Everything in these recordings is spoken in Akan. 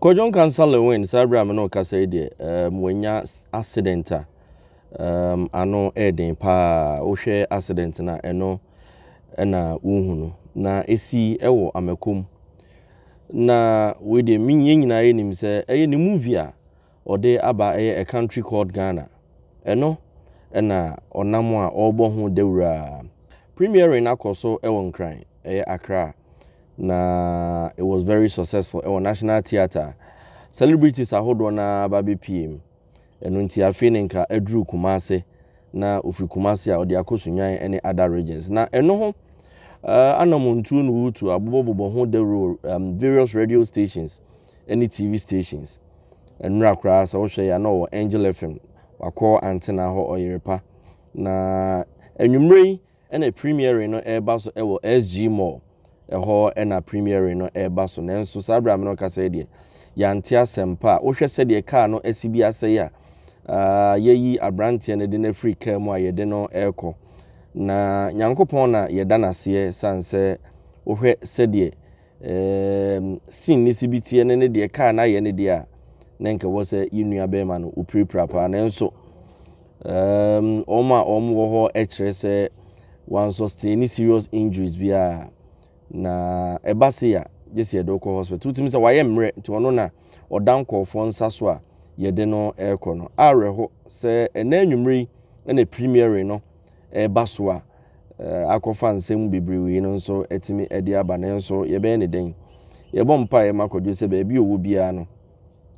Kojo Nkansah Sabra no kasa de wenya Accid3nt ano eden pa ohwe Accid3nt na eno na uhunu na esi ewo amakum na we de minye nyina enim se eye ni movie a ode aba a country called Ghana eno na onam a obo ho dewura premiere na koso ewo nkran Accra na it was very successful ewo National Theatre celebrities ahodo na baby PM eno nti afeni nka adru Kumasi na ofri Kumasi a ode akosunyan any other regions na eno ho anamuntu no wutu abobobo ho the various radio stations any TV stations enra kra sa wo hwe ya no Angel FM wako antenna ho oyerepa na enwumrei ena premiere no baso ewo SG Mall eho ena premiere no baso nenso sabra me no kasa de ya ntia sempa wo hwe se de car no asibi aseye a yeyi abrantie ne de na free car mu ayede no eko na nyankopon na yeda nase sanse wo hwe se de sin nisibitie ne de car na ye ne de a nenka wo se yinua be ma no uprepra pa nenso oma wo ho se one sustain serious injuries bia na ebase ya jesi edoko hospital timi se waye mre nti ono na odankofo nsaso a yede no eko no areho se enanwumri na premiere no baso a akofa nsem bebriwe no nso etimi ede aba ne nso ye be ne den ye bom pa ye makojo se ba bi owo bia no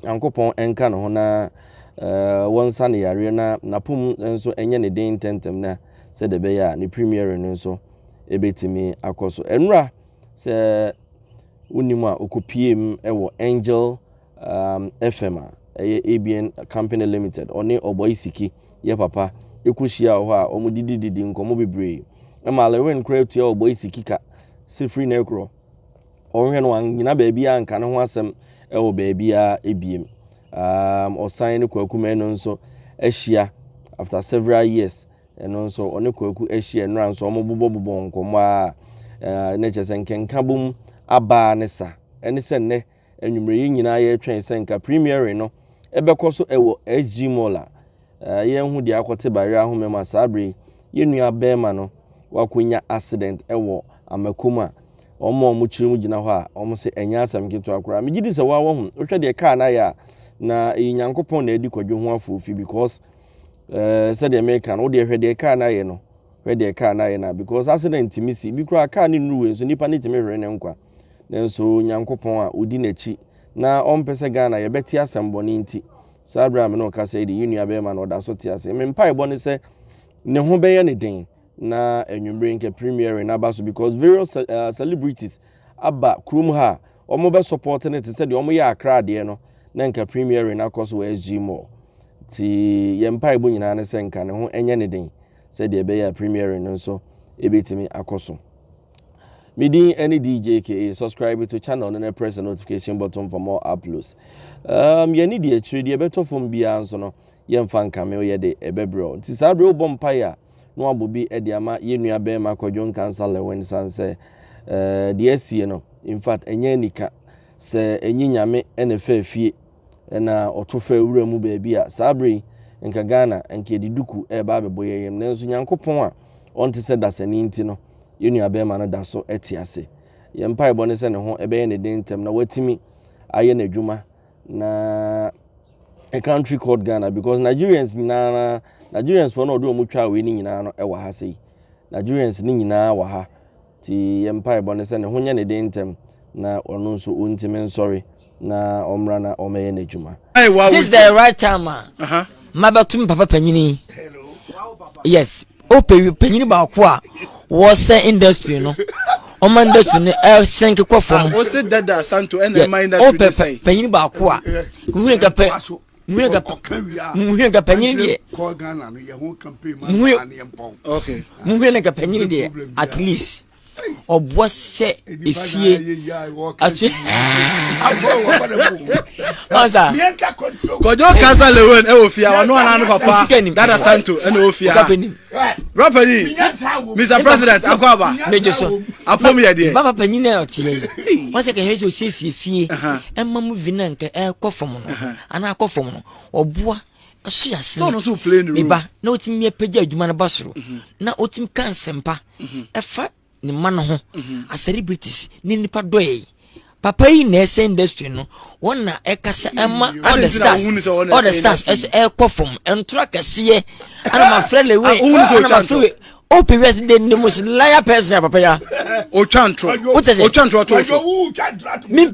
ankopon enka no ho na wonsa ne yare na napum nso enye ne den tentem na se de be ya ne premiere no nso ebetimi akoso enra se unima okopiem ewo Angel FM ABN Company Limited oni oboisiki ye papa ekushia ho a omudididi nkomo bebre emalewen create oboisiki ka se free na ekro onhwe no anyina ba bia anka ne ho asem ewo ba bia ebiem osan ne kwaku no nso ehia after several years eno nso one kwaku ehia enra nso omobobobo nkomo a ne chese nkenka bum aba ne sa ene se ne enwumre yi nyina ye twen se nka premiere no ebekoso ewo SG Mall ye hu de akote bare ahomema sabre ye nua bema no wakonya Accid3nt ewo amakuma omo mu chirim gina ho a omo se enya asam keto akora me gidi se wa wo hu ohwe de car na ya na nyankopon na edi kwadwo ho afofi because said the American wo de hwe de car na ye no hwe de car na ye na because Accid3nt misi bi kura car ni nruwe so nipa ni timi hwe ne nkwa nenso nyankopon a odi nachi na ompese Ghana ye beti asembo ni nti sabra me no ka say di unu abema no da so ti ase me mpa ebo ne se ne ho be ye ne den na enwumre nke premiere na baso because various celebrities aba krum ha omo be support ne te said omo ye Accra de no na nka premiere na koso SG Mall ti ye mpa ebo nyina ne se nka ne ho enye ne den said e be ya premiere no so ebetimi akoso Midi any Djka subscribe to channel and press the notification button for more uploads. You need the trade better from beyond so no yen fan cameo ye de ebebro. Tisabre bompire no abobi ediama ye nua be ma Kojo Nkansah when sanse the SC no. In fact enye nika se enyi nyame ene fa fie na otofa wura mu ba bia sabre nka Ghana enke diduku e ba beboye yem nanso nyankopon a onte se dasani nti no yenu abema no da so etiase ye mpa ebo ne se ne ho ebe ye ne dentem na watimi aye na adwuma na a country called Ghana because Nigerians for no do omutwa we ni nyina no e wa ha sei Nigerians ni nyina wa ha ti ye mpa ebo ne se ne ho nya ne dentem na ono nso untime sorry na omra na omeye na adwuma. This is the right time mabatum papa panyini yes panyini ba ko a was industry no o industry no senke ko from o se dada santo and mind that say panyini ba ko a muhwe ga panyini de ko Ghana no ye ho campaign ma na ne mpon okay muhwe na ga panyini de at least obo se efie achi Asa Kojo Nkansah lewen e ofia wa no ana papa dada santo e no ofia rapani Mr President akwaba meje so apom ye de papa panyini e otie Once I can hear you say fie and mamma vinanka air coffin and I cough from or bois. She has no so plain riba. No team me pay Jumana Basro. Now Otim can sempa. A fat ni manaho. A celebrities Nini Padway. Papa in the same industry no. One na ekasa Emma all the stars as air coffin and track a see. And my friend away. Oh, period, the most liar person, Papa. Oh, Chantro. What is it? Oh, Chantro. Me,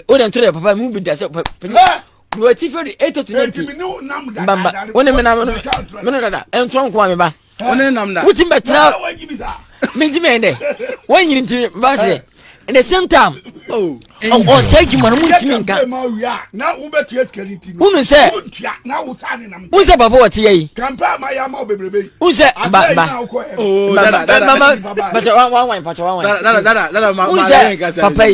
oh, then to the Papa moving that. You are different 8 to 20. Bamba, one a minute, and trunk one. What in but now? Minjimene. When you didn't Basse. At the same time, oh, say you man, now Uber to get Who said, now what's happening? who's about what ye? Compare my ammo, baby. Who's that? Oh, Papa,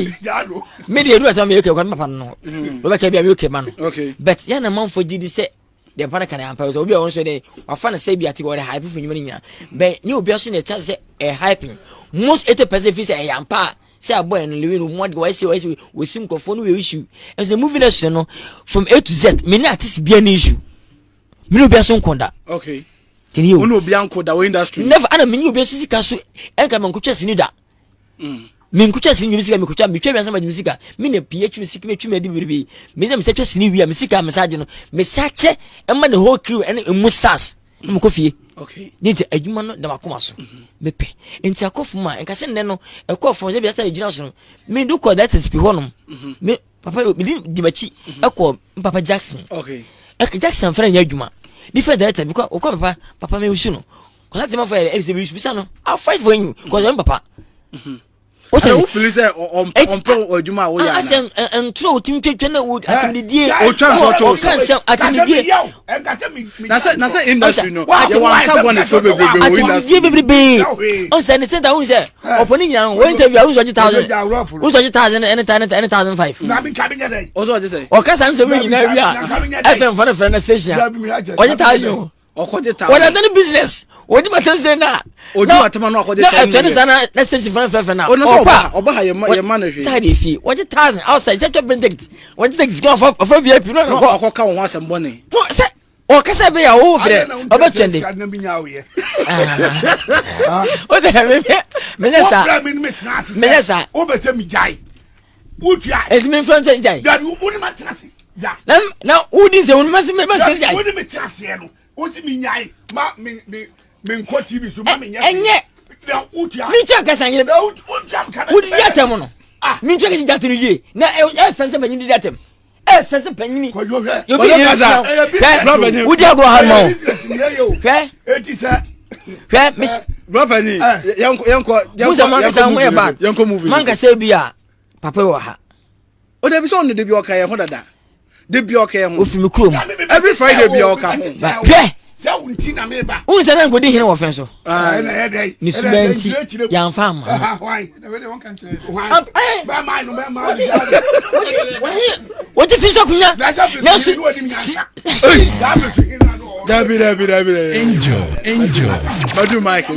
media do it on me, okay, one pano. Look at me, okay, man. Okay, but Yana Mount for GD say. The Panacan Empire will be on Sunday. I find a say at what a hype for you. But you be also a chance a hyping. Most 80% is a yampa. Say a boy and living room. What do I say? We seem to phone we issue as the movie lesson from A to Z. Many artists be an issue. Minu be a song conda. Okay. Tell you, no Bianco, the industry. Never, and a minu be a sissy castle and come on coaches in that. Min kucha sin music mi kucha mi twa biansa ma music mi na ph music me twa me de bi mi na me setwa sin wi music message no me sache e ma the whole crew and mu stars mo ko fie okay nti adwuma no da makoma so me pe nti akofu ma enka se nne no ekofo je biasa ejina so mi do ko that is honom me papa mi di bachi ekọ papa Jackson okay ek Jackson fra nya adwuma different director because okọ papa me usu no ko sa tema fa e be usu no I fight for you because I'm papa what are you feeling say on pro ojuma wo ya na and throw team twetwe na wood at the die o can say at the die na say industry no you want to one is so bebe wo industry bebe on say the center who say opening yan wo interview who 1,000 who 1,000 and 1,005 na me ka binya dey o so say o ka san say we nyina wi a FM for the station 1,000 Okoje what are business? What do you say now? Oju atema no okoje time. Na let's say friend now. Oba ha your manager. Side fee. What 1,000 outside just bring ticket. What you take go for VIP no okoka won asem bone. No say o kasa be ya wo fere. Oba twende. O de me nyesa. O be say me jai. Utua. E me friend say jai. Dad wo ni ma tenase. Da. Na udi say wo ni ma say jai. Wo ni me tenase no. Osi mi nyai ma me nko TV so ma me nyai enye na utia mi twa kasa nyele utia ka udi yatem no mi twa kasa jatem ye na e fese banyi di yatem e fese banyi Kojo yo bi kasa udi agro ha no ke eti sa ke miss brother yanko movie man ka say bia papa wo ha o da bi so on de bi o ka ye ho dada de bi okay ho ofimi krom every Friday bi okay hwe se wunti na me ba unse na ngodi hene wo fen so na ye dai ni subenti ya mfa ma hwan na we de won kan tire ba ma no ba ma what if you so kunya na so Dabi enjoy Badu Mike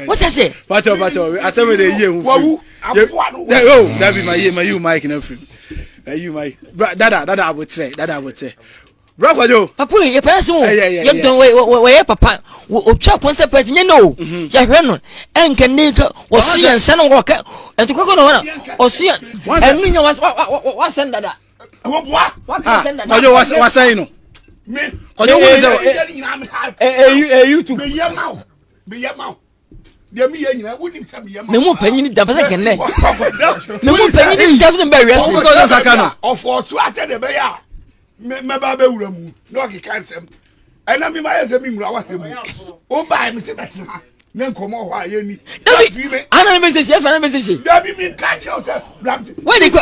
what I say pacho I say we dey here hu oh Dabi my you Mike na free you my dada abotre bro Kojo papa ye person ye don we papa o twa concept nye no ya hwe no enka nika o si ensa no woka entukoko no o si enu nya wa send dada wo boa wa send dada Kojo wa say no me Kojo wo say YouTube me yamau de mi yanyina woni se me yamau me mo panyini da pese kenne me mo panyini da pese be wiase Kojo saka no ofo to ase de be ya me ba be wura mu no ki kansem ena mi ma yese mi wura wase mu o ba mi se beti ha ne nkomo ho aye ni ana me se fa na me se da bi mi ka che o se we di ko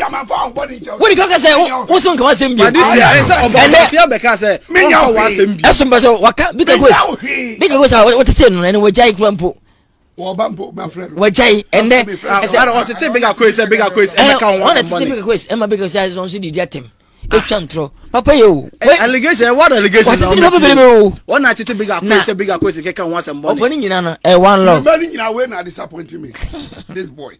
we di ko ka se o so nka wase mbi this year say obafia be ka se o wase mbi eso mba so waka bi ka go what te no ene we jai krampo Wabampo, my friend. Wajai, and then I said, I want to take bigger quiz, and bigger quiz, and I can't want to take bigger quiz, and my bigger size on CD Jatim. It's Chantro. Papa, you allegation, what allegation? One night, it's a bigger quiz, and can once and opening in one love. Money in our way, not disappointing me. This boy.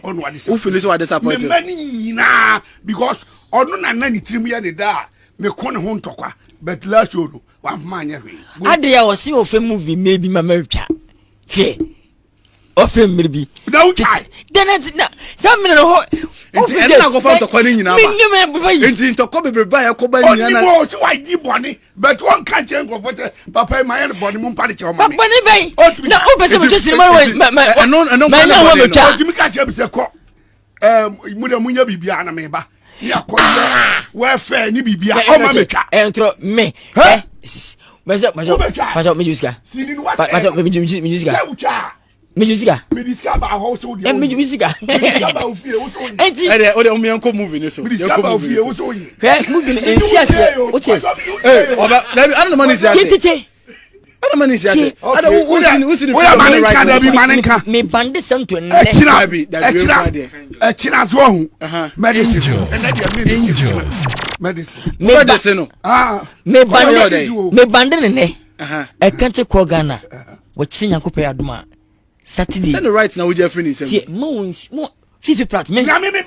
Onu wa Who feel so disappointed? Me mani na because onu na ni tirim ye ne da me ko ne ho ntokwa but last show no wa ma anya hwe. Ade ya wose ofe movie maybe mama twa. Hwe. Ofe maybe. Na utai. Then that me no. Enti na go fa ntokwa ni nyina ba. Enti ntokwa bebreba ya ko ba nyina na. Oni wo so wa di boni but one can change go for papa my hand boni mo pade che o ma me. Boni ben. Na o pese mo chesi ma no ma mo twa. Oti mi ka che bi se ko mu de munya bibia na me ba. Ya ko we fe ni bibia o ma me twa. Entro me. Majo me jusika. Sini no wa. Majo me jusika. Me jusika. Me discover how so dia. Me jusika. Me discover o fie wo so yin. Enti O de o me enko movie ni so. Me discover o fie wo so yin. Movie ni ensiase. Oche. Oba na bi anu man is here. Tete. Anu man is here. Ada who see the man kan da bi man kan. Me bande santo ne. Echina zo hu. Medicine. Medicine. Medicine no. Me bande ne. E kanche ko Ghana. Wo chinya ko pe aduma. Saturday. Then the right now we just finish. See, mo fifi plat. Me ba me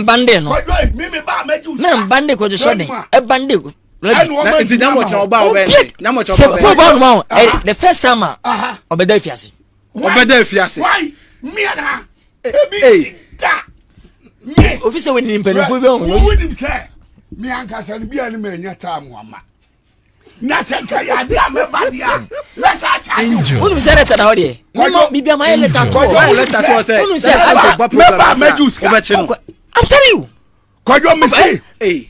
bande no. Me ba me juice. Me bande ko so de. E bande. Enti na mo cha oba oba na mo cha oba. The first time obeda fiase. Obeda fiase. Why? Me na. Ebi ta. Me. Officer we ni mpanifo bi on. Wo dim say. Me Nkansah ni bia ni me nya time ama. Na senka ya dia me ba dia. Let's charge. Unu say letter na hodi. Mama bibia ma letter to. Letter to say. Unu say me ba me juice ka. I'm telling you. Kojo me say.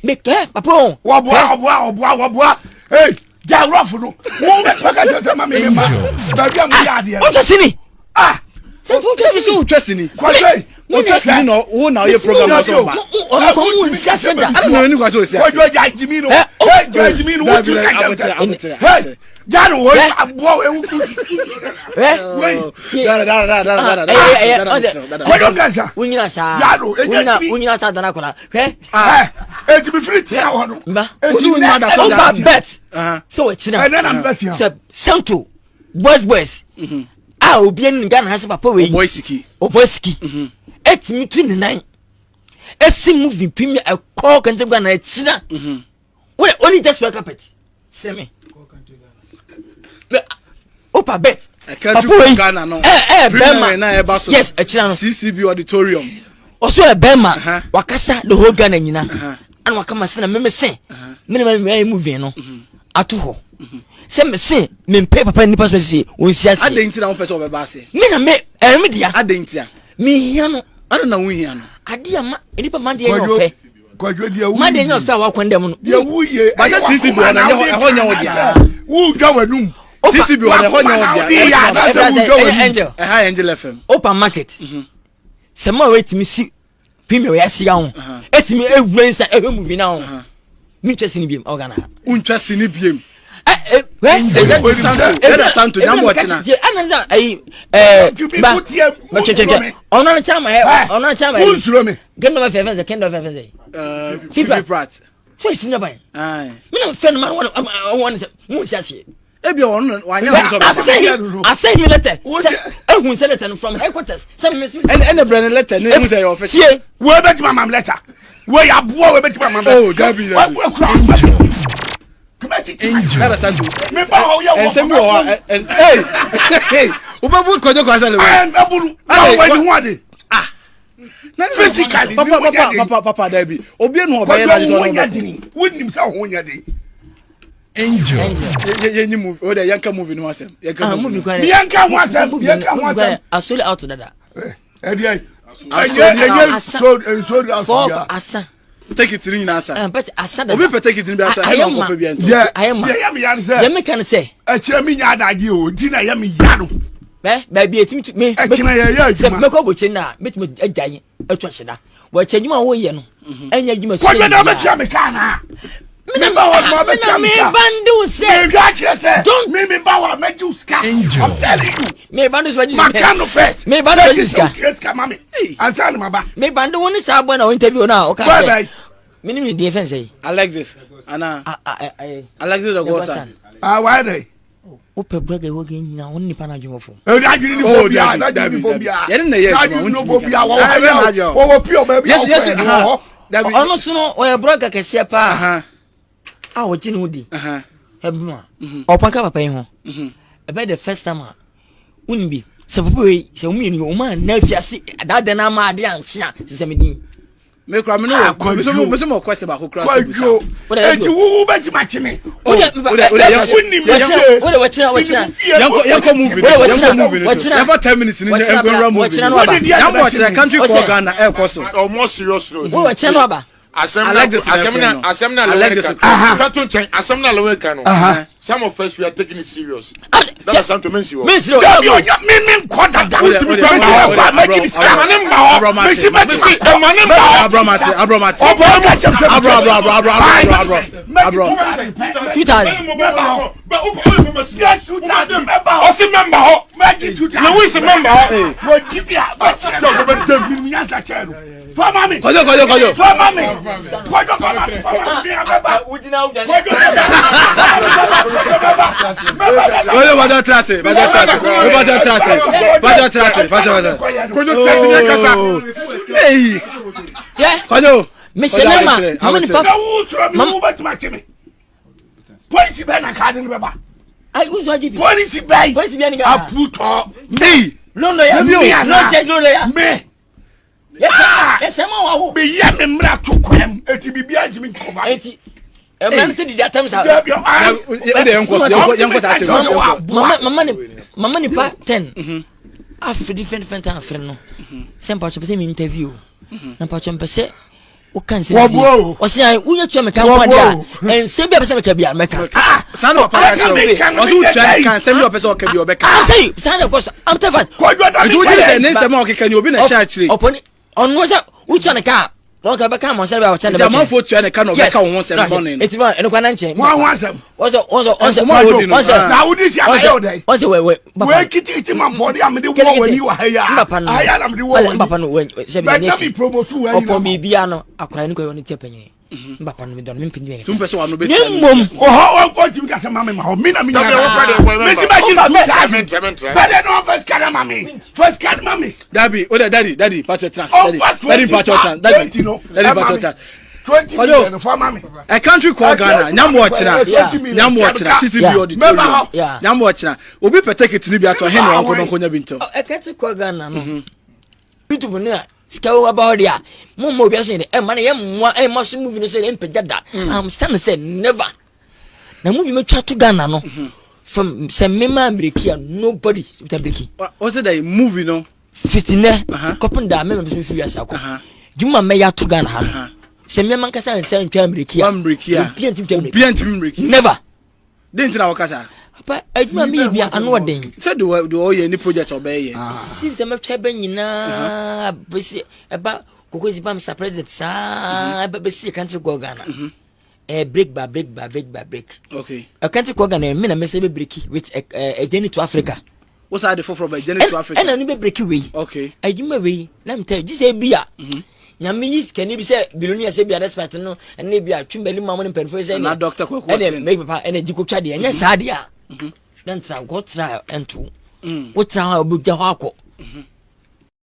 Me ke papa. Wo boa. Hey, ja rough no. Wo be ka say ma me ma. Ba bia mo ya dia. O tosini. So tosini. Kojo. O tosini no wo na ye program so ba. Ono ko mu nsia da. I don't know any kwaso o sia. Kojo ja jimi no. Hey, ja jimi no. Wo tu ka. Hey, ja wo abo e wu. Kojo Nkansah. Unyina sa. Unyina ta dana kola. Hwe. E be free tia ho no. Mba. Unyina da so da. Bet. So we china. And then I'm betting. Santo. Boys. Obi en Ghana hase papa we. Boy siki. Etimi 29. Esi movie premier a call country Ghana e china. We only just wear carpet. See me. Opa bet. Country Ghana no. Bema na e ba so. Yes, e china no. CCB auditorium. Also e Bema. Wakasa the whole Ghana nyina. And wakama se na me sen. Me movie no. Atu ho. Se me se me pay papa ni pastor se wonsi ase. Adenti na wo pese obeba ase. Me na me me dia. Adenti a. Me hia no. Ana na wo hia no. Ade ama enipa man de no fe. Kojo dia wu. Man de no fe wa kwandem no. Dia wu ye. Ba se CCB na ho nya wo dia. Wu dwa wanum. CCB na ho nya wo dia. Angel. Angel FM. Open market. Se ma wait me see premier we asia ho. Etimi ewura insa movie na ho. Me twese ni biem organa. Untwese ni biem. Santo nyambo china ananda ai ona chama unsuro me kendo ba fefe kendo fefe people prat so isinya ban ai me na fen man won se mu siase ebi ono wanya ho so ba asay me letter ehun se letter from headquarters some me and brand letter no ehun se your office we bet my letter we ya bo we bet my mama oh gabi Nada santo. Me ba ho ya wo. Ensemble ho. Hey. Obabu Kojo kwasa le we. Aburu. Awu ni ho ade. Physically. Papa Dabi. Obi enu obaye na so no. Wonim sa ho nya de. Angel. Ye move. O de yanka movie no asem. Yanka movie kwa. Yanka ho asem. Asole out dada. Edi. Aye so for asa. Take it in asa. But asa obi pe take it in asa. I am ko bi ento. I am. Ye yam yan say. Ye me kan say. E kire mi nya adage o, di na ye me ya no. Ba bi etimi me. E kire ye ya adwuma. Me ko boche na, metimi agyan atwa hyeda. Wa kyadwuma wo ye no. Enya adwuma so. Ko me na me kire me kana. Me ba wa ma be kire me. Me bandu say. Me ga kire say. Don't me ba wa me juice ka. I'm telling you. Me bandu so juice. Makano first. Me bandu juice ka. Juice ka mami. Ansa na maba. Me bandu woni sa bo na interview na o ka say. Minimum defense say. Alexis. Ana. Alexis Ogosan. Why they? Ope brother working now only panajum for. Oh, that you need phobia. That you need phobia. Yes. Almost no or brother can see a pa. I was in Woody. Hebma. Or Panka papa ho. About the first time. Wouldn't be. So we me and your man never see that then I'm a damn shot to send me kura me no me mo question ba ko kura so e ti wo be ti match me o de yanko movie never 10 minutes ni engwera movie yanko country called Ghana e ko so almost serious wo we channel aba Asemna no. Some of us we are taking it serious. That is something mention. Me kwada da. Kojo, police be na card ni baba. I was watching Police be aputo. Me. No, check no me. Yes, I'm be ya me mra to kwam. Eti bibia jimi cover. Eti Mama ni pa 10. After different friend no. Sem pa chopese me interview. Na pa chopese o kan se. O se ai unya twa me kan kwa dia. En se bia pese me ka bia me ka. Sana o pa ka o. O su twa kan se me o pese o ka bia o be ka. Hey, sana ko am te fat. Do you say se me o ka ni obi na sha chire. Oponi onwo se ucha na ka. Wọ́n kà bẹ́ ká mọ̀ sẹ́bẹ̀ ọ̀chẹ́ ní bẹ́ẹ̀. Ìjàmọ́ fò tí ẹnì kan náà bẹ́ẹ̀ ká wọ́n sẹ́bẹ̀ bọ́ọ̀nì. Ètí bá ẹnu kan náà ń kyẹ́. Wọ́n sẹ́m. Wọ́n sẹ́. Na wudi si àbáyé ọ̀dẹ́. Wọ́n sẹ́ wẹ́wẹ́. Wẹ́ẹ́ kìtìkìtì máa bọ̀ ọ́dí àmì wọ́ wẹ̀ ní wàhálà. Àyà àmì wọ́ wẹ̀ ní. Mbapa no wẹ̀ sẹ́bi ní ẹ̀fí. Ọ̀pọ̀ mi bí àná akọ̀rọ̀ ẹni kò yọ ní tiẹ̀ pẹ̀yẹ. Mbapa no mi dọ̀nù mi mpin bí tún pẹ̀sẹ̀ wà ló bẹ̀ tí. Ní mbom. Ọ̀họ́ ti mi kà sẹ́ mami ma hɔ mi na mi nyina. Mesi ma jí tu charge. Bẹ́ẹ̀ ni wọ́n first card mami. First card mami. Dabi o de daddy patch trans. Daddy patch trans. Daddy patch trans. 20 million for mami. A country called Ghana. Nyamu ochina. Nyamu ochina. CCB auditorium. Nyamu ochina. Obi peteke tini bi ato hen wanko don konya binto. A country called Ghana no. YouTube no scawo about there. Mo bi aso e man e must movie no say empejada. I'm stand say never. Na movie me twa to Ghana no. From some mema America nobody with a breaking. Was it a movie no? Fitine. Kopon da me be so fiasa ko. Juma me ya to Ghana ha. Some mema kasa and say ntwa America. America. Never. Didn't na wakasa. Papa, ejuma me bia anu oden. Said do all any project obey. See some me twa ben nyina besi eba kokozi pam sa president sa besi country go Ghana. Break. Okay. I can't go Ghana me na me say be break with a journey to Africa. What's that for from a journey to Africa? And be break away. Okay. Ejuma we, let me tell you, just say bia. Nyame is can you be say billionaire say bia respect no and ne bia twembeli mama no penfo say na doctor ko and make papa and Djka twa de anya saa de a then try go try and to what try obi ja ho akọ